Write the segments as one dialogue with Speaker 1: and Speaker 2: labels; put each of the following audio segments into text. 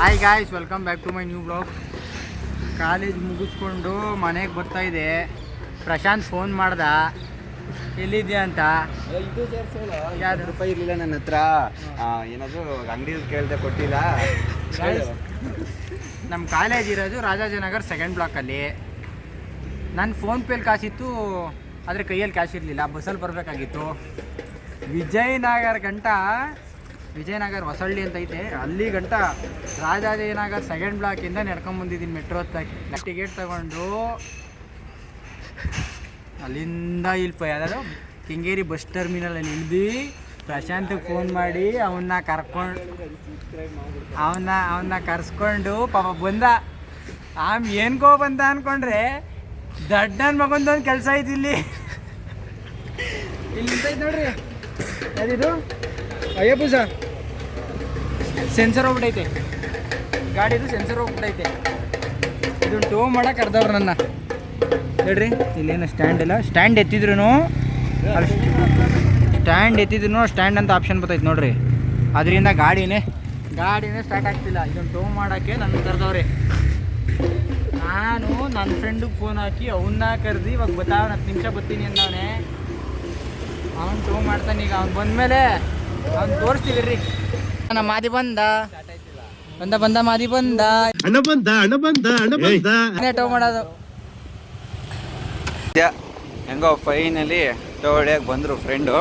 Speaker 1: Hi guys, welcome back to my new blog. College ಮುಗಿಸ್ಕೊಂಡು ಮನೆಗೆ ಬರ್ತಾ ಇದೆ. ಪ್ರಶಾಂತ್ ಫೋನ್ ಮಾಡ್ದ, ಎಲ್ಲಿದ್ಯಾ ಅಂತ.
Speaker 2: ಇದು ಯಾರು ರೂಪಾಯಿ ಇರಲಿಲ್ಲ ನನ್ನ ಹತ್ರ. ಏನಾದರೂ ಅಂಗಡಿ ಕೇಳಿದೆ, ಕೊಟ್ಟಿಲ್ಲ.
Speaker 1: ನಮ್ಮ ಕಾಲೇಜ್ ಇರೋದು ರಾಜಾಜಿನಗರ್ ಸೆಕೆಂಡ್ ಬ್ಲಾಕಲ್ಲಿ. ನನ್ನ ಫೋನ್ಪೇಲಿ ಕಾಸಿತ್ತು, ಆದರೆ ಕೈಯಲ್ಲಿ ಕ್ಯಾಶ್ ಇರಲಿಲ್ಲ. ಬಸ್ಸಲ್ಲಿ ಬರಬೇಕಾಗಿತ್ತು. ವಿಜಯನಗರ ಹೊಸಳ್ಳಿ ಅಂತ ಐತೆ, ಅಲ್ಲಿ ಗಂಟ ರಾಜಾಜಿನಗರ್ ಸೆಕೆಂಡ್ ಬ್ಲಾಕಿಂದ ನಡ್ಕೊಂಬಂದಿದ್ದೀನಿ ಮೆಟ್ರೋ ಹತ್ತಾಗಿ. ಟಿಕೆಟ್ ತಗೊಂಡು ಅಲ್ಲಿಂದ ಯಾವ್ದಾದ್ರು ಕೆಂಗೇರಿ ಬಸ್ ಟರ್ಮಿನಲಲ್ಲಿ ಇಳಿದು ಪ್ರಶಾಂತಿಗೆ ಫೋನ್ ಮಾಡಿ ಅವನ್ನ ಕರ್ಸ್ಕೊಂಡು ಪಾಪ ಬಂದ. ಏನ್ಕೋ ಬಂದ ಅಂದ್ಕೊಂಡ್ರೆ ದಡ್ಡನ ಮಗೊಂದೊಂದು ಕೆಲಸ ಐತಿ ಇಲ್ಲಿ ನಿಂತೈತೆ ನೋಡ್ರಿ. ಅದಿದು ಅಯ್ಯಪ್ಪುಸ ಸೆನ್ಸರ್ ಹೋಗ್ಬಿಟ್ಟೈತೆ, ಗಾಡಿದು ಸೆನ್ಸರ್ ಹೋಗ್ಬಿಟ್ಟೈತೆ. ಇದನ್ನು ಟೋ ಮಾಡಕ್ಕೆ ಕರೆದವ್ರು ನನ್ನ. ಹೇಳ್ರಿ, ಇಲ್ಲೇನು ಸ್ಟ್ಯಾಂಡ್ ಇಲ್ಲ. ಸ್ಟ್ಯಾಂಡ್ ಎತ್ತಿದ್ರು ಸ್ಟ್ಯಾಂಡ್ ಅಂತ ಆಪ್ಷನ್ ಬರ್ತೈತೆ ನೋಡ್ರಿ. ಅದರಿಂದ ಗಾಡಿನೇ ಸ್ಟಾರ್ಟ್ ಆಗ್ತಿಲ್ಲ. ಇದನ್ನು ಟೋ ಮಾಡೋಕ್ಕೆ ನನ್ನ ಕರೆದವ್ರೆ. ನಾನು ನನ್ನ ಫ್ರೆಂಡಿಗೆ ಫೋನ್ ಹಾಕಿ ಅವನ್ನ ಕರೆದು ಇವಾಗ ಬರ್ತಾವ 10 ನಿಮಿಷ ಬರ್ತೀನಿ ಅಂದವನೇ. ಅವ್ನು ಟೋ ಮಾಡ್ತಾನೆ. ಈಗ ಅವ್ನು ಬಂದಮೇಲೆ ಅವ್ನು ತೋರಿಸ್ತೀವಿ ರೀ. ನಮ್ಮ ಮಾದಿ ಬಂದ ಮಾದಿ ಬಂದ ಟೋ ಮಾಡೋದು.
Speaker 2: ಹೆಂಗೋ ಫೈನಲಿ ಟೋ ಹೊಡ್ಯಕ್ಕೆ ಬಂದರು ಫ್ರೆಂಡು.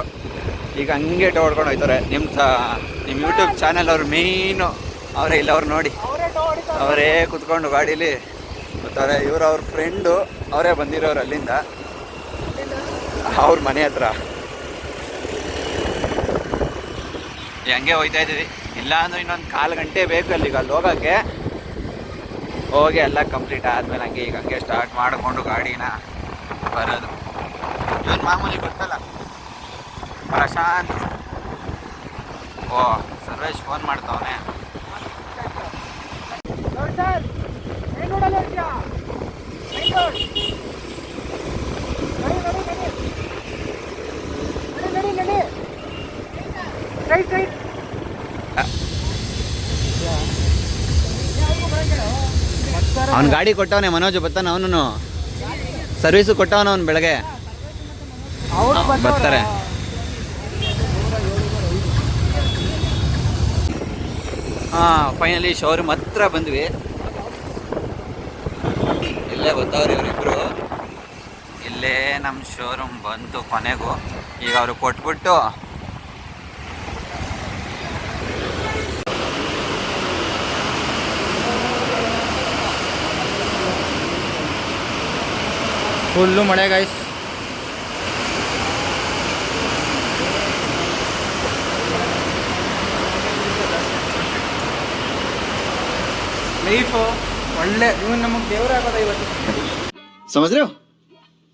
Speaker 2: ಈಗ ಹಂಗೆ ಟೋ ಹೊಡ್ಕೊಂಡು ಹೋಯ್ತಾರೆ. ನಿಮ್ಮ ಯೂಟ್ಯೂಬ್ ಚಾನಲ್ ಅವ್ರು ಮೇಯ್ನು ಅವರೇ. ಇಲ್ಲ ಅವ್ರು ನೋಡಿ, ಅವರೇ ಕುತ್ಕೊಂಡು ಗಾಡೀಲಿ ಬರ್ತಾರೆ. ಇವರು ಅವ್ರ ಫ್ರೆಂಡು, ಅವರೇ ಬಂದಿರೋರು ಅಲ್ಲಿಂದ, ಅವ್ರ ಮನೆ ಹತ್ರ. ಹಂಗೆ ಹೋಗ್ತಾ ಇದ್ದೀವಿ. ಇಲ್ಲ ಅಂದ್ರೆ ಇನ್ನೊಂದು 1/4 ಗಂಟೆ ಬೇಕು ಅಲ್ಲಿಗೆ. ಅಲ್ಲಿ ಹೋಗೋಕ್ಕೆ ಹೋಗಿ ಎಲ್ಲ ಕಂಪ್ಲೀಟ್ ಆದಮೇಲೆ ಹಂಗೆ ಸ್ಟಾರ್ಟ್ ಮಾಡಿಕೊಂಡು ಗಾಡಿನ ಬರೋದು. ಇವನು ಮಾಮೂಲಿ ಗೊತ್ತಲ್ಲ, ಪ್ರಶಾಂತ್. ಸರ್ವೇಶ್ ಫೋನ್ ಮಾಡ್ತಾವನೆ. ಅವನು ಗಾಡಿ ಕೊಟ್ಟವನೆ, ಮನೋಜ್ ಬರ್ತಾನೆ. ಅವನು ಸರ್ವಿಸು ಕೊಟ್ಟವನ. ಅವನು ಬೆಳಗ್ಗೆ ಬರ್ತಾರೆ. ಫೈನಲಿ ಶೋರೂಮ್ ಹತ್ರ ಬಂದ್ವಿ. ಇಲ್ಲೇ ಗೊತ್ತವ್ರಿ ಇವರಿಬ್ರು. ಇಲ್ಲೇ ನಮ್ಮ ಶೋರೂಮ್ ಬಂತು ಕೊನೆಗೂ. ಈಗ ಅವರು ಕೊಟ್ಬಿಟ್ಟು
Speaker 1: ಫುಲ್ಲು ಮಳೆ ಗಾಯ್ಸ್. ಲೈಫು ಒಳ್ಳೆ. ಇವನು ನಮಗೆ ದೇವರಾಗೋದ ಇವತ್ತು.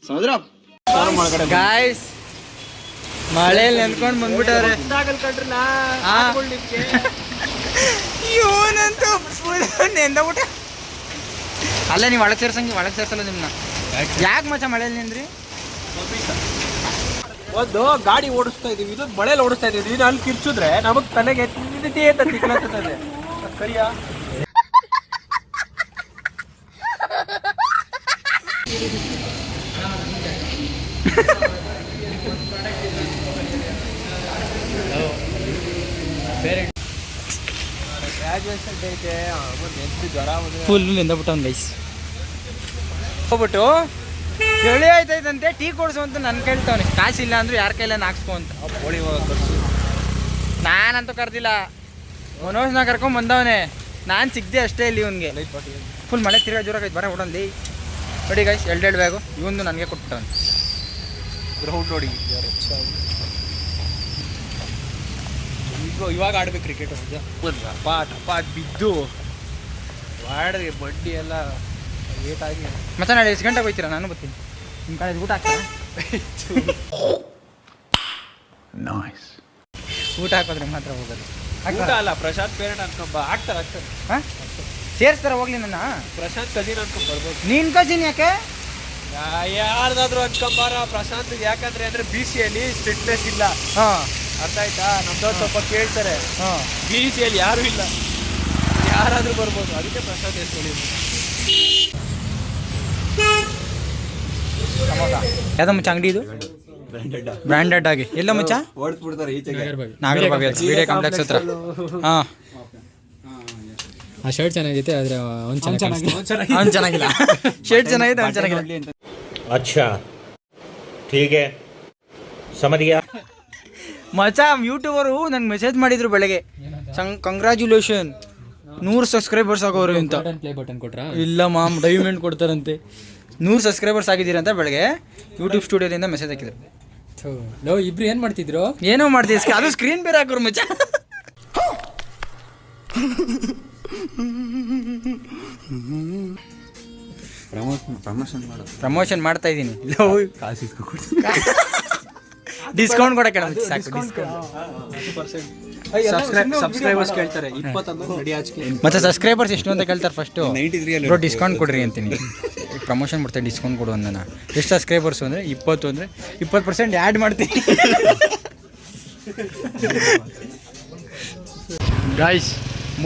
Speaker 2: ಸಮುದ್ರ
Speaker 1: ಗಾಯ್ಸ್, ಮಳೆಯಲ್ಲಿ ನೆನ್ಕೊಂಡು ಬಂದ್ಬಿಟ್ಟವ್ರೆ. ಇವನಂತೂ ಫುಲ್ ನೆಂದಬಿಟ್ಟ. ಅಲ್ಲ, ನೀವು ಒಳಗೆ ಸೇರ್ಸಲ್ಲ ನಿಮ್ಮನ್ನ. ಯಾಕೆ ಮಚ್ಚ ಮಳೆಯಲ್ಲಿ ನಿಂದ್ರಿ?
Speaker 3: ಒಂದು ಗಾಡಿ ಓಡಿಸ್ತಾ ಇದೀವಿ, ಇದು ಮಳೆಯಲ್ಲಿ ಓಡಿಸ್ತಾ ಇದೀವಿ. ನೀನು ಅಲ್ಲಿ ಕಿರ್ಚಿದ್ರೆ ನಮಗೆ ತಲೆಗೆ ಅಂತ ತಿಕ್ಲತ್ತದೆ. ಸರಿಯಾ? ಗ್ರಾಜುಯೇಷನ್ ಐತೆ, ಜ್ವರ
Speaker 1: ಫುಲ್ ನೆಂದಬಿಟ್ಟವ್ನು ಗೈಸ್. ಹೋಗ್ಬಿಟ್ಟು ಚಳಿ ಆಯ್ತೈತಂತೆ, ಟೀ ಕೊಡಿಸು ಅಂತ ನನ್ನ ಕೇಳ್ತಾವನೆ. ಕಾಸಿಲ್ಲ ಅಂದ್ರೆ ಯಾರ ಕೈಲ ಹಾಕ್ಸ್ಕೊ ಅಂತ.
Speaker 3: ಹೋಳಿ
Speaker 1: ನಾನಂತೂ ಕರ್ದಿಲ್ಲ, ಮನೋಜ್ನ ಕರ್ಕೊಂಡ್ ಬಂದವನೆ. ನಾನು ಸಿಗ್ದೆ ಅಷ್ಟೇ ಇಲ್ಲಿ ಇವನಿಗೆ. ಫುಲ್ ಮಳೆ ತಿರ್ಗಾ ಜೋರಾಗೈತೆ. ಬರ ಓಡಲ್ಲಿ ನೋಡಿ ಗೈಸ್, 2 ಬ್ಯಾಗು ಇವನು ನನಗೆ ಕೊಟ್ಟವನು.
Speaker 3: ಗ್ರೌಂಡ್ ನೋಡಿ ಇವಾಗ ಆಡ್ಬೇಕು ಕ್ರಿಕೆಟ್. ಟಪ ಬಿದ್ದು ಮಾಡಿದ್ರೆ ಬಡ್ಡಿ ಎಲ್ಲ ಏಟಾಗಿ.
Speaker 1: ಮತ್ತೆ ನಾಳೆ ಎಷ್ಟು ಗಂಟೆಗೆ ಹೋಗ್ತೀರಾ? ನಾನು ಬರ್ತೀನಿ. ನಿಮ್ಮ ಕಾಲೇಜ್ ಊಟ ಹಾಕ್ತಾರ? ಊಟ ಹಾಕೋದ್ರೆ ಮಾತ್ರ ಹೋಗೋದು.
Speaker 3: ಊಟ ಅಲ್ಲ, ಪ್ರಶಾಂತ್ ಪೇರೆಂಟ್ ಅನ್ಕೊಂಬ. ಆಗ್ತಾರೆ
Speaker 1: ಹಾಂ, ಸೇರಿಸ್ತಾರ ಹೋಗ್ಲಿ ನನ್ನ.
Speaker 3: ಪ್ರಶಾಂತ್ ಕಜಿನ್ ಅನ್ಕೊಂಡ್ ಬರ್ಬೋದು.
Speaker 1: ನೀನ್ ಕಜಿನ್ ಯಾಕೆ?
Speaker 3: ಯಾರ್ದಾದ್ರು ಅನ್ಕೊಂಬಾರ. ಪ್ರಶಾಂತ್ ಯಾಕಂದ್ರೆ ಅಂದ್ರೆ BCಯಲ್ಲಿ ಸ್ಟ್ರಿಕ್ಟ್ನೆಸ್ ಇಲ್ಲ.
Speaker 1: ಹಾಂ,
Speaker 3: ಅರ್ಥ ಆಯ್ತಾ? ನಮ್ದವ್ರು ಸ್ವಲ್ಪ ಕೇಳ್ತಾರೆ.
Speaker 1: ಹಾಂ,
Speaker 3: BCಯಲ್ಲಿ ಯಾರು ಇಲ್ಲ. ಯಾರಾದ್ರೂ ಬರ್ಬೋದು, ಅದಕ್ಕೆ ಪ್ರಸಾದ್ ಎಸ್ಕೊಳ್ಳಿ.
Speaker 1: ಯಾವ್ದ ಮುಚ್ಚ ಅಂಗಡಿ ಇದು? ಬ್ರ್ಯಾಂಡೆಡ್ ಆಗಿ ಎಲ್ಲ ಮುಚ್ಚ
Speaker 2: ಓಡಿಸ್ಬಿಡ್ತಾರೆ ಈಚೆಗೆ.
Speaker 1: ನಾಗರಬಾವಿ ವಿಡಿಯೋ ಕಾಂಪ್ಲೆಕ್ಸ್ ಹತ್ರ. ಹಾಂ
Speaker 4: ಆ ಶರ್ಟ್ ಚೆನ್ನಾಗೈತೆ ಆದರೆ ಅವ್ನು
Speaker 1: ಚೆನ್ನಾಗಿಲ್ಲ. ಶರ್ಟ್ ಚೆನ್ನಾಗಿದೆ, ಅವ್ನು ಚೆನ್ನಾಗಿಲ್ಲ.
Speaker 5: अच्छा ठीक है समझ गया.
Speaker 1: ಮಚ ಯೂಟ್ಯೂಬರು ನಂಗೆ ಮೆಸೇಜ್ ಮಾಡಿದ್ರು ಬೆಳಗ್ಗೆ, ಕಂಗ್ರ್ಯಾಚುಲೇಷನ್ 100 ಸಬ್ಸ್ಕ್ರೈಬರ್ಸ್ ಆಗೋರು ಅಂತ.
Speaker 4: ಪ್ಲೇ ಬಟನ್ ಕೊಟ್ರಾ?
Speaker 1: ಇಲ್ಲ ಮಾಮ್, ಡೈಮಂಡ್ ಕೊಡ್ತಾರಂತೆ. 100 ಸಬ್ಸ್ಕ್ರೈಬರ್ಸ್ ಆಗಿದ್ದೀರ ಅಂತ ಬೆಳಗ್ಗೆ ಯೂಟ್ಯೂಬ್ ಸ್ಟುಡಿಯೋದಿಂದ ಮೆಸೇಜ್ ಹಾಕಿದ್ರು.
Speaker 4: ಲೋ ಇಬ್ರು ಏನು ಮಾಡ್ತಿದ್ರು?
Speaker 1: ಏನೋ ಮಾಡ್ತೀವಿ, ಅದು ಸ್ಕ್ರೀನ್ ಬೇರೆ ಹಾಕೋರು ಮಚ್ಚ. ಪ್ರಮೋಷನ್ ಮಾಡ್ತಾ ಇದ್ದೀನಿ. ಡಿಸ್ಕೌಂಟ್ ಕೊಡಕ್ಕೆ
Speaker 3: ಸಬ್ಸ್ಕ್ರೈಬರ್ಸ್ ಕೇಳ್ತಾರೆ 20 ರೆಡಿ ಆಚೆ.
Speaker 1: ಮತ್ತೆ ಸಬ್ಸ್ಕ್ರೈಬರ್ಸ್ ಎಷ್ಟು ಅಂತ ಕೇಳ್ತಾರೆ ಫಸ್ಟು. ಬ್ರೋ ಡಿಸ್ಕೌಂಟ್ ಕೊಡ್ರಿ ಅಂತೀನಿ. ಪ್ರಮೋಷನ್ ಮಾಡ್ತಾರೆ, ಡಿಸ್ಕೌಂಟ್ ಕೊಡು ಅಂದನ. ಎಷ್ಟು ಸಬ್ಸ್ಕ್ರೈಬರ್ಸು ಅಂದರೆ 20 ಅಂದರೆ 20% ಆ್ಯಡ್ ಮಾಡ್ತೀನಿ. ಗಾಯ್ಸ್,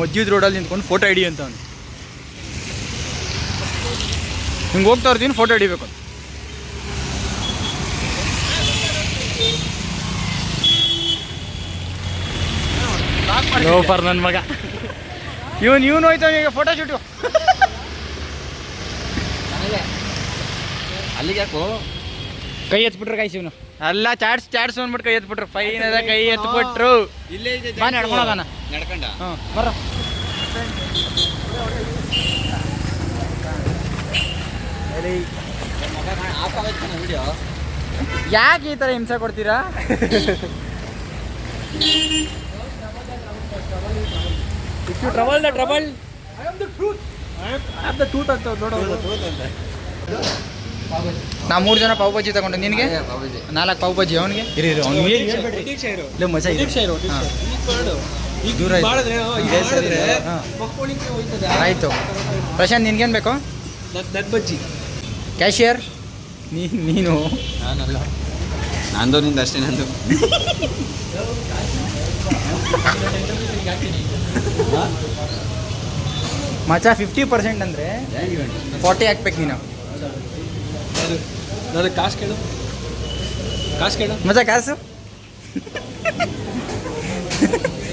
Speaker 1: ಮಜ್ಜಿದ್ ರೋಡಲ್ಲಿ ನಿಂತ್ಕೊಂಡು ಫೋಟೋ ಹಿಡಿ ಅಂತ ಅವನು. ಹಿಂಗೆ ಹೋಗ್ತಾ ಇರ್ತೀನಿ, ಫೋಟೋ ಹಿಡಿಬೇಕು. ಲೋಫರ್ ನನ್ನ ಮಗ ಇವನು ಹೋಯ್ತಾವ ಈಗ ಫೋಟೋ ಶೂಟು.
Speaker 2: ಅಲ್ಲಿಗೆ ಯಾಕೋ
Speaker 1: ಕೈ ಎತ್ಬಿಟ್ರು ಗಾಯ್ಸ್, ಇವನು ಎಲ್ಲ ಚಾಟ್ಸ್ ಅಂದ್ಬಿಟ್ಟು ಕೈ ಎತ್ಬಿಟ್ರು. ಫೈನ್ ಅದ, ಕೈ ಎತ್ಬಿಟ್ರು.
Speaker 2: ಇಲ್ಲೇ ಇದೆ
Speaker 1: ಬಾ ನಡ್ಕೊಳೋದಾನ
Speaker 2: ನಡ್ಕೊಂಡ.
Speaker 1: ಹಾಂ ಬರ್ರ.
Speaker 2: ವಿಡಿಯೋ
Speaker 1: ಯಾಕೆ ಈ ಥರ ಹಿಂಸೆ ಕೊಡ್ತೀರಾ?
Speaker 3: If you trouble the trouble, I am the truth. I am the truth ಅಂತ ನೋಡೋದು.
Speaker 1: ನಾ 3 ಜನ ಪಾವ್ ಬಜ್ಜಿ ತಗೊಂಡು, ನಿನಗೆ 4 ಪಾವ್ ಬಜ್ಜಿ, ಅವನಿಗೆ ಅವ್ನಿಗೆ
Speaker 3: ಈಗ
Speaker 1: ದೂರ ಆಯ್ತು.
Speaker 3: ಮಾಡಿದ್ರೆ
Speaker 1: ಇದೇ ಸರಿ. ಹಾಂ
Speaker 3: ಮಕ್ಕಳಿಗೆ ಹೋಯ್ತದೆ.
Speaker 1: ಆಯಿತು. ಪ್ರಶಾಂತ್, ನಿನ್ಗೇನು ಬೇಕು?
Speaker 3: ನನ್ನ ಬಜ್ಜಿ.
Speaker 1: ಕ್ಯಾಶಿಯರ್ ನೀನು?
Speaker 2: ನಾನಲ್ಲ, ನಂದು ನಿಂದು ಅಷ್ಟೇ. ನಂದು
Speaker 1: ಮಚ 50% ಅಂದರೆ 40 ಹಾಕ್ಬೇಕು ನೀನು.
Speaker 3: ನನಗೆ ಕಾಸು ಕೇಳು.
Speaker 1: ಮಚ ಕಾಸು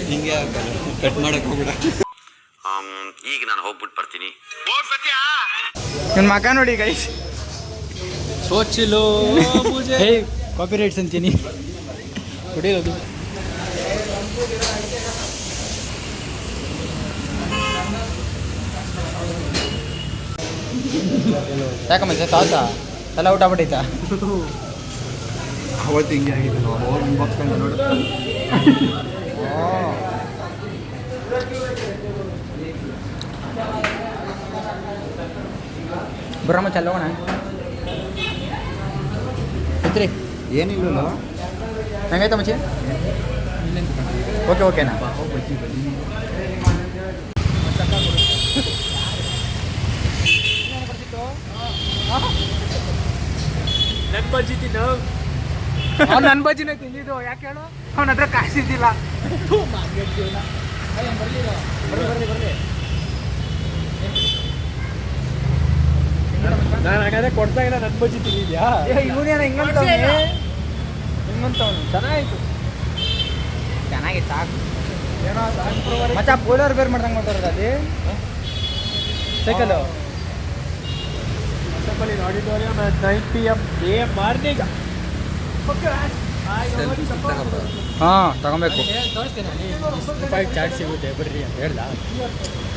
Speaker 2: ಹಿಂಗೆ ಕಟ್ ಮಾಡಕ್ಕೆ ಹೋಗ್ಬಿಡ.
Speaker 5: ಈಗ ನಾನು ಹೋಗ್ಬಿಟ್ಟು ಬರ್ತೀನಿ.
Speaker 1: ನನ್ನ ಮಕ ನೋಡಿ ಗೈಸ್.
Speaker 3: ಸೋಚಿಲು ಮುಜೆ
Speaker 1: ಹೇ ಕಾಪಿ ರೈಟ್ಸ್ ಅಂತೀನಿ.
Speaker 3: ಕುಡಿಯೋದು
Speaker 1: ಯಾಕಮ್ಮ ಸಾಸ ತಲೆ ಊಟ ಬಿಟ್ಟೈತಾ?
Speaker 2: ಅವತ್ತು ಹಿಂಗೆ ಆಗಿದೆ ನೋಡು.
Speaker 1: ಬರಮ್ಮ ಚಲ್ಲೋಣ ಇತ್ರಿ.
Speaker 2: ಏನಿಲ್ಲ
Speaker 1: ಹೆಂಗಾಯ್ತ ಮಚ್ಚಿ? ಓಕೆನಾ?
Speaker 3: ನನ್ನ ಬಜ್ಜಿ ತಿನ್ನು. ಅವ್ನು ನನ್ನ ಬಜ್ಜಿನೇ ತಿಂದಿದ್ದು. ಯಾಕೆ ಹೇಳು? ಅವನ ಹತ್ರ ಕಾಸಿದ್ದಿಲ್ಲ. ನಾನು ಹಾಗಾದ್ರೆ ಕೊಡ್ತಾ ಇಲ್ಲ. ನನ್ನ ಬಜ್ಜಿ ತಿಂದಿದ್ಯಾ?
Speaker 1: ಇವನೇನ ಹಿಂಗಂತವನು
Speaker 3: ಚೆನ್ನಾಗಿತ್ತು.
Speaker 1: ಚೆನ್ನಾಗಿತ್ತು ಸಾಕು. ಏನೋ ಮತ್ತೆ ಬೋಲರ್ ಬೇರೆ ಮಾಡ್ದಂಗೆ ಮಾತಾಡೋದು ಅಲ್ಲಿ ಸೈಕಲು.
Speaker 3: Auditorium 9 PM morning.
Speaker 1: ಹಾಂ ತಗೊಬೇಕು.
Speaker 4: ಚಾಟ್ ಸಿಗುತ್ತೆ ಬರ್ರಿ ಅಂತ ಹೇಳ್ದ.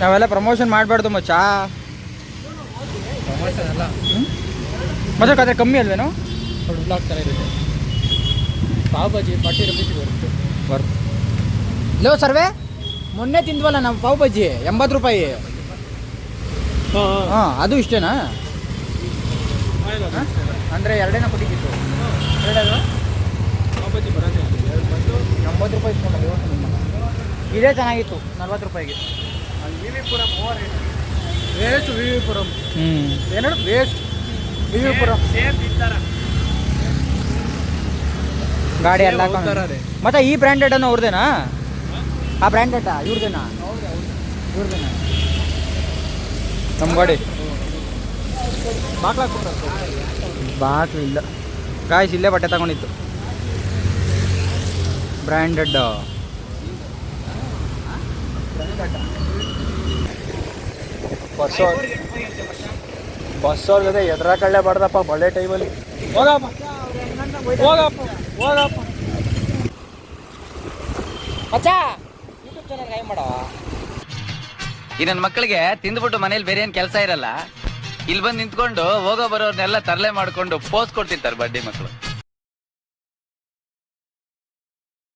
Speaker 1: ನಾವೆಲ್ಲ ಪ್ರಮೋಷನ್ ಮಾಡಬಾರ್ದು ಮಚ್ಚ.
Speaker 4: ಪ್ರಮೋಷನ್ ಅಲ್ಲ,
Speaker 1: ಮಚ್ಚ ಅದೇ ಕಮ್ಮಿ ಅಲ್ವೇನೋ?
Speaker 4: ಅವ್ರು ಬ್ಲಾಗ್ ಥರ ಇರುತ್ತೆ. ಪಾವ್ ಬಜ್ಜಿ 40 ರೂಪೀಸ್ ಬರುತ್ತೆ.
Speaker 1: ಲೋ ಸರ್ವೆ, ಮೊನ್ನೆ ತಿಂದ್ವಲ್ಲ ನಾವು ಪಾವ್ ಬಜ್ಜಿ 80 ರೂಪಾಯಿ. ಹಾಂ ಅದು ಇಷ್ಟೇನಾ? ಅಂದರೆ ಎರಡೇನ ಕೊಟ್ಟಿದ್ದು. ಎರಡದು
Speaker 3: ಬಜ್ಜಿ ಬರೋದೇ
Speaker 1: 80 ರೂಪಾಯಿ ಇಸ್ಕೊಂಡಲ್ಲ. ಇದೇ ಚೆನ್ನಾಗಿತ್ತು 40 ರೂಪಾಯಿಗೆ.
Speaker 3: ವಿವಿಪುರಂ ವೇಸ್ಟ್. ವಿವಿಪುರಂ
Speaker 1: ಏನು ವೇಸ್ಟ್? ವಿವಿಪುರಂ
Speaker 3: ಸೇಮ್ ತಿಂತಾರ.
Speaker 1: ಗಾಡಿ ಎಲ್ಲ ಮತ್ತೆ ಈ ಬ್ರ್ಯಾಂಡೆಡ್ ಅನ್ನೋ ಅವ್ರದ್ದೇನಾ? ಆ ಬ್ರ್ಯಾಂಡೆಡ್ ಇವ್ರದ್ದೇನಾ? ಇವ್ರದ್ದೇನಾ? ನಮ್ಮ ಗಾಡಿ
Speaker 3: ಬಾಕ್ಲಾಕ್ಬಿಟ್ರೆ
Speaker 1: ಬಾಕ್ಲು ಇಲ್ಲ ಗಾಯ್ಸ್, ಇಲ್ಲೇ ಬಟ್ಟೆ ತಗೊಂಡಿತ್ತು ಬ್ರ್ಯಾಂಡೆಡ್.
Speaker 3: ಬಸ್ಸವ್ರ ಜೊತೆ ಎದುರಾಕಳ್ಳೇ ಬಾರ್ದಪ್ಪ ಒಳ್ಳೆ ಟೈಮಲ್ಲಿ. ಹೋಗಪ್ಪ ಹೋಗಪ್ಪ ಹೋಗಪ್ಪ.
Speaker 2: ಈ ನನ್ನ ಮಕ್ಕಳಿಗೆ ತಿಂದ್ಬಿಟ್ಟು ಮನೇಲಿ ಬೇರೆ ಏನ್ ಕೆಲಸ ಇರಲ್ಲ, ಇಲ್ಲಿ ಬಂದು ನಿಂತ್ಕೊಂಡು ಹೋಗೋ ಬರೋರ್ನೆಲ್ಲ ತರಲೆ ಮಾಡ್ಕೊಂಡು ಪೋಸ್ ಕೊಡ್ತಿರ್ತಾರೆ ಬಡ್ಡಿ ಮಕ್ಕಳು.